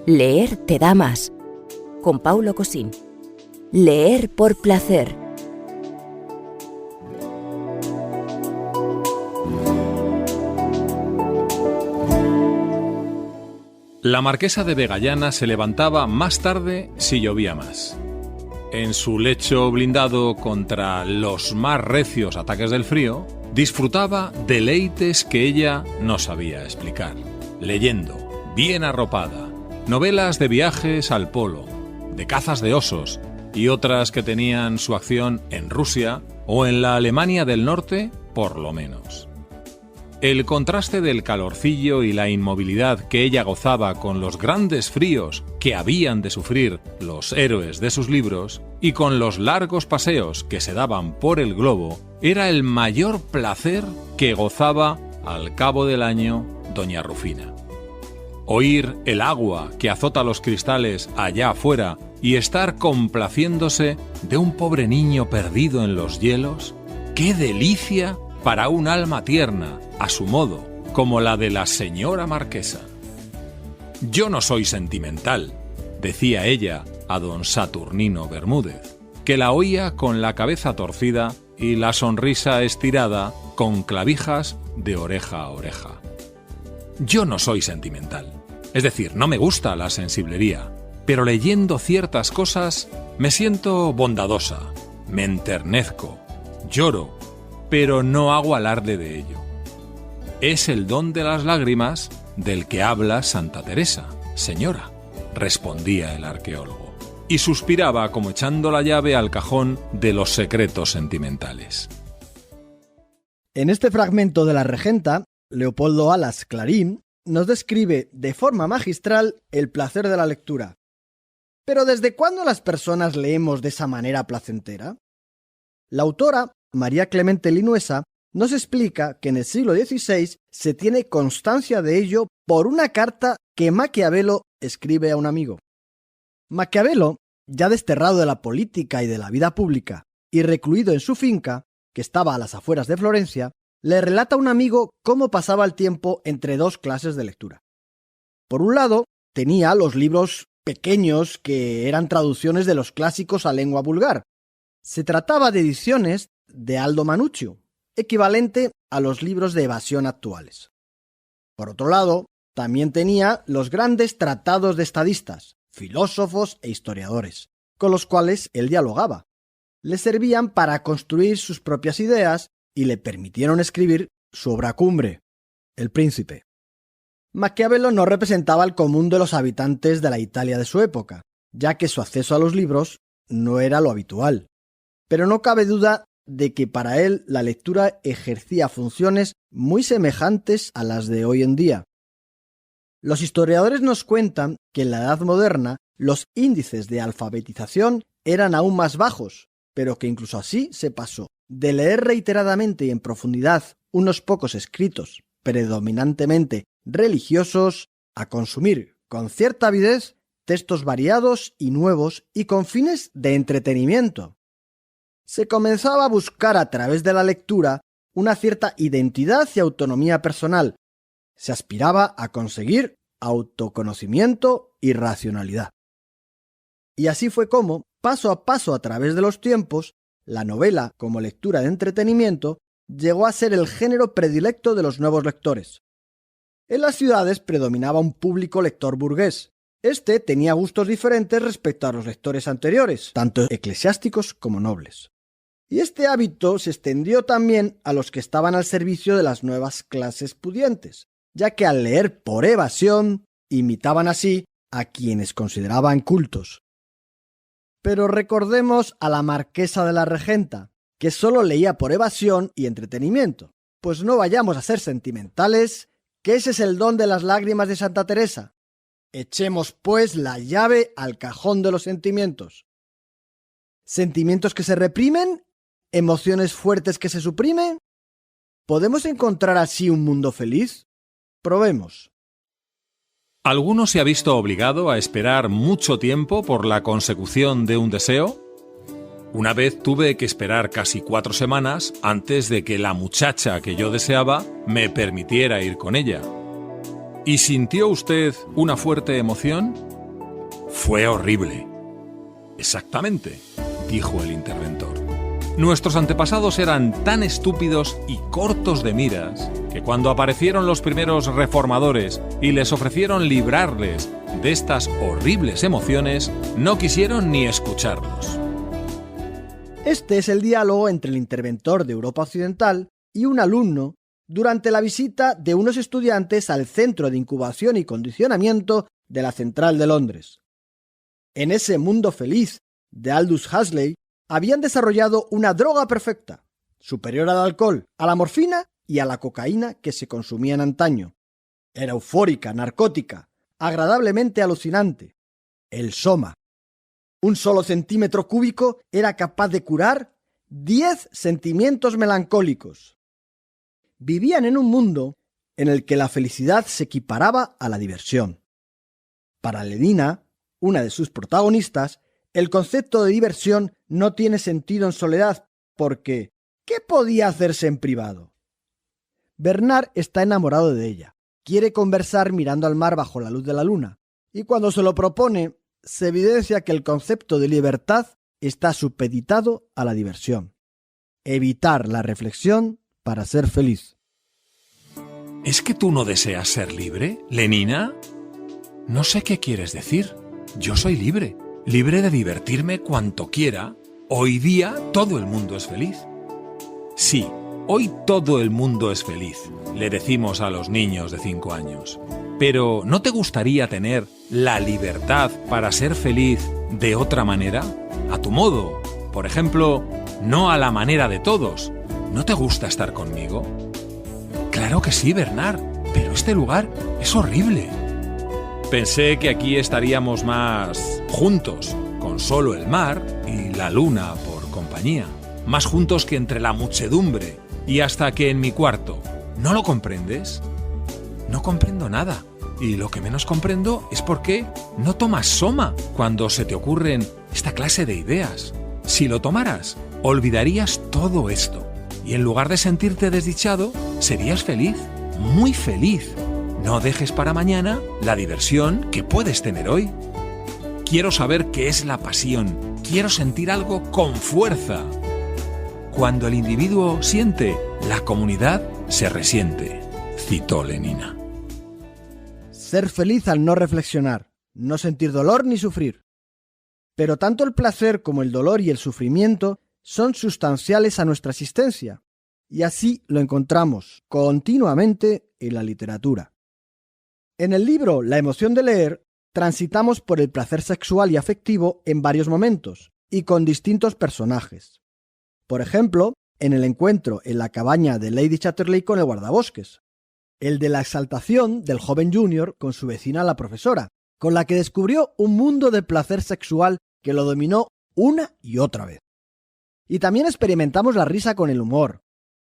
Leer te da más. Con Paulo Cosín. Leer por placer. La marquesa de Vegallana se levantaba más tarde si llovía más. En su lecho blindado contra los más recios ataques del frío, disfrutaba deleites que ella no sabía explicar. Leyendo, bien arropada, novelas de viajes al polo, de cazas de osos y otras que tenían su acción en Rusia o en la Alemania del Norte, por lo menos. El contraste del calorcillo y la inmovilidad que ella gozaba con los grandes fríos que habían de sufrir los héroes de sus libros y con los largos paseos que se daban por el globo, era el mayor placer que gozaba al cabo del año doña Rufina. Oír el agua que azota los cristales allá afuera y estar complaciéndose de un pobre niño perdido en los hielos, ¡qué delicia para un alma tierna, a su modo, como la de la señora marquesa! «Yo no soy sentimental», decía ella a don Saturnino Bermúdez, que la oía con la cabeza torcida y la sonrisa estirada con clavijas de oreja a oreja. «Yo no soy sentimental. Es decir, no me gusta la sensiblería, pero leyendo ciertas cosas me siento bondadosa, me enternezco, lloro, pero no hago alarde de ello. Es el don de las lágrimas del que habla Santa Teresa, señora», respondía el arqueólogo, y suspiraba como echando la llave al cajón de los secretos sentimentales. En este fragmento de La Regenta, Leopoldo Alas Clarín nos describe de forma magistral el placer de la lectura. Pero ¿desde cuándo las personas leemos de esa manera placentera? La autora, María Clemente Linuesa, nos explica que en el siglo XVI se tiene constancia de ello por una carta que Maquiavelo escribe a un amigo. Maquiavelo, ya desterrado de la política y de la vida pública y recluido en su finca, que estaba a las afueras de Florencia, le relata a un amigo cómo pasaba el tiempo entre dos clases de lectura. Por un lado, tenía los libros pequeños que eran traducciones de los clásicos a lengua vulgar. Se trataba de ediciones de Aldo Manuzio, equivalente a los libros de evasión actuales. Por otro lado, también tenía los grandes tratados de estadistas, filósofos e historiadores, con los cuales él dialogaba. Le servían para construir sus propias ideas y le permitieron escribir su obra cumbre, El Príncipe. Maquiavelo no representaba al común de los habitantes de la Italia de su época, ya que su acceso a los libros no era lo habitual. Pero no cabe duda de que para él la lectura ejercía funciones muy semejantes a las de hoy en día. Los historiadores nos cuentan que en la Edad Moderna los índices de alfabetización eran aún más bajos, pero que incluso así se pasó de leer reiteradamente y en profundidad unos pocos escritos, predominantemente religiosos, a consumir con cierta avidez textos variados y nuevos y con fines de entretenimiento. Se comenzaba a buscar a través de la lectura una cierta identidad y autonomía personal. Se aspiraba a conseguir autoconocimiento y racionalidad. Y así fue como, paso a paso a través de los tiempos, la novela, como lectura de entretenimiento, llegó a ser el género predilecto de los nuevos lectores. En las ciudades predominaba un público lector burgués. Este tenía gustos diferentes respecto a los lectores anteriores, tanto eclesiásticos como nobles. Y este hábito se extendió también a los que estaban al servicio de las nuevas clases pudientes, ya que al leer por evasión, imitaban así a quienes consideraban cultos. Pero recordemos a la marquesa de la Regenta, que solo leía por evasión y entretenimiento. Pues no vayamos a ser sentimentales, que ese es el don de las lágrimas de Santa Teresa. Echemos, pues, la llave al cajón de los sentimientos. ¿Sentimientos que se reprimen? ¿Emociones fuertes que se suprimen? ¿Podemos encontrar así un mundo feliz? Probemos. ¿Alguno se ha visto obligado a esperar mucho tiempo por la consecución de un deseo? Una vez tuve que esperar casi 4 semanas antes de que la muchacha que yo deseaba me permitiera ir con ella. ¿Y sintió usted una fuerte emoción? Fue horrible. Exactamente, dijo el interventor. Nuestros antepasados eran tan estúpidos y cortos de miras que cuando aparecieron los primeros reformadores y les ofrecieron librarles de estas horribles emociones, no quisieron ni escucharlos. Este es el diálogo entre el interventor de Europa Occidental y un alumno durante la visita de unos estudiantes al Centro de Incubación y Condicionamiento de la Central de Londres. En ese mundo feliz de Aldous Huxley, habían desarrollado una droga perfecta, superior al alcohol, a la morfina y a la cocaína que se consumían antaño. Era eufórica, narcótica, agradablemente alucinante. El soma. Un solo centímetro cúbico era capaz de curar 10 sentimientos melancólicos. Vivían en un mundo en el que la felicidad se equiparaba a la diversión. Para Lenina, una de sus protagonistas, el concepto de diversión no tiene sentido en soledad porque ¿qué podía hacerse en privado? Bernard está enamorado de ella. Quiere conversar mirando al mar bajo la luz de la luna. Y cuando se lo propone, se evidencia que el concepto de libertad está supeditado a la diversión. Evitar la reflexión para ser feliz. ¿Es que tú no deseas ser libre, Lenina? No sé qué quieres decir. Yo soy libre. Libre de divertirme cuanto quiera. Hoy día todo el mundo es feliz. Sí, hoy todo el mundo es feliz, le decimos a los niños de 5 años. Pero ¿no te gustaría tener la libertad para ser feliz de otra manera? A tu modo. Por ejemplo, no a la manera de todos. ¿No te gusta estar conmigo? Claro que sí, Bernard, pero este lugar es horrible. Pensé que aquí estaríamos más juntos, con solo el mar y la luna por compañía. Más juntos que entre la muchedumbre y hasta que en mi cuarto. ¿No lo comprendes? No comprendo nada. Y lo que menos comprendo es por qué no tomas soma cuando se te ocurren esta clase de ideas. Si lo tomaras, olvidarías todo esto. Y en lugar de sentirte desdichado, serías feliz, muy feliz. No dejes para mañana la diversión que puedes tener hoy. Quiero saber qué es la pasión. Quiero sentir algo con fuerza. Cuando el individuo siente, la comunidad se resiente, citó Lenina. Ser feliz al no reflexionar, no sentir dolor ni sufrir. Pero tanto el placer como el dolor y el sufrimiento son sustanciales a nuestra existencia, y así lo encontramos continuamente en la literatura. En el libro La emoción de leer, transitamos por el placer sexual y afectivo en varios momentos, y con distintos personajes. Por ejemplo, en el encuentro en la cabaña de Lady Chatterley con el guardabosques, el de la exaltación del joven Junior con su vecina la profesora, con la que descubrió un mundo de placer sexual que lo dominó una y otra vez. Y también experimentamos la risa con el humor.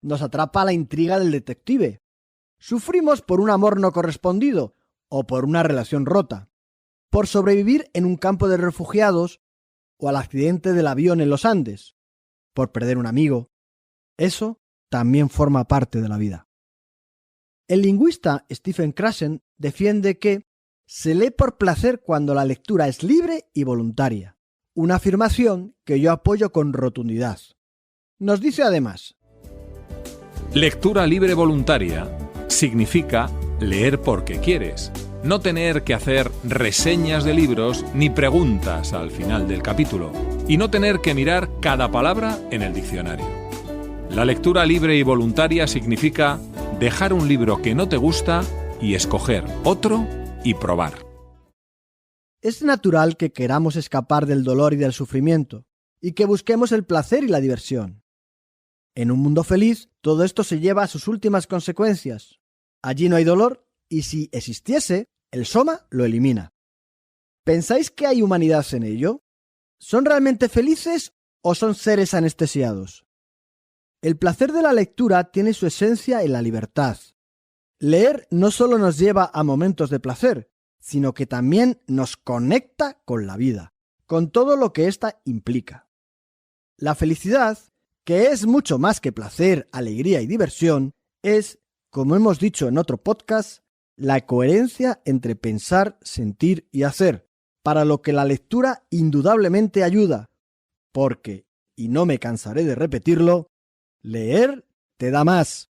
Nos atrapa la intriga del detective. Sufrimos por un amor no correspondido o por una relación rota, por sobrevivir en un campo de refugiados o al accidente del avión en los Andes, por perder un amigo. Eso también forma parte de la vida. El lingüista Stephen Krashen defiende que se lee por placer cuando la lectura es libre y voluntaria, una afirmación que yo apoyo con rotundidad. Nos dice además: lectura libre voluntaria significa leer porque quieres, no tener que hacer reseñas de libros ni preguntas al final del capítulo, y no tener que mirar cada palabra en el diccionario. La lectura libre y voluntaria significa dejar un libro que no te gusta y escoger otro y probar. Es natural que queramos escapar del dolor y del sufrimiento, y que busquemos el placer y la diversión. En un mundo feliz, todo esto se lleva a sus últimas consecuencias. Allí no hay dolor, y si existiese, el soma lo elimina. ¿Pensáis que hay humanidad en ello? ¿Son realmente felices o son seres anestesiados? El placer de la lectura tiene su esencia en la libertad. Leer no solo nos lleva a momentos de placer, sino que también nos conecta con la vida, con todo lo que ésta implica. La felicidad, que es mucho más que placer, alegría y diversión, es, como hemos dicho en otro podcast, la coherencia entre pensar, sentir y hacer, para lo que la lectura indudablemente ayuda, porque, y no me cansaré de repetirlo, leer te da más.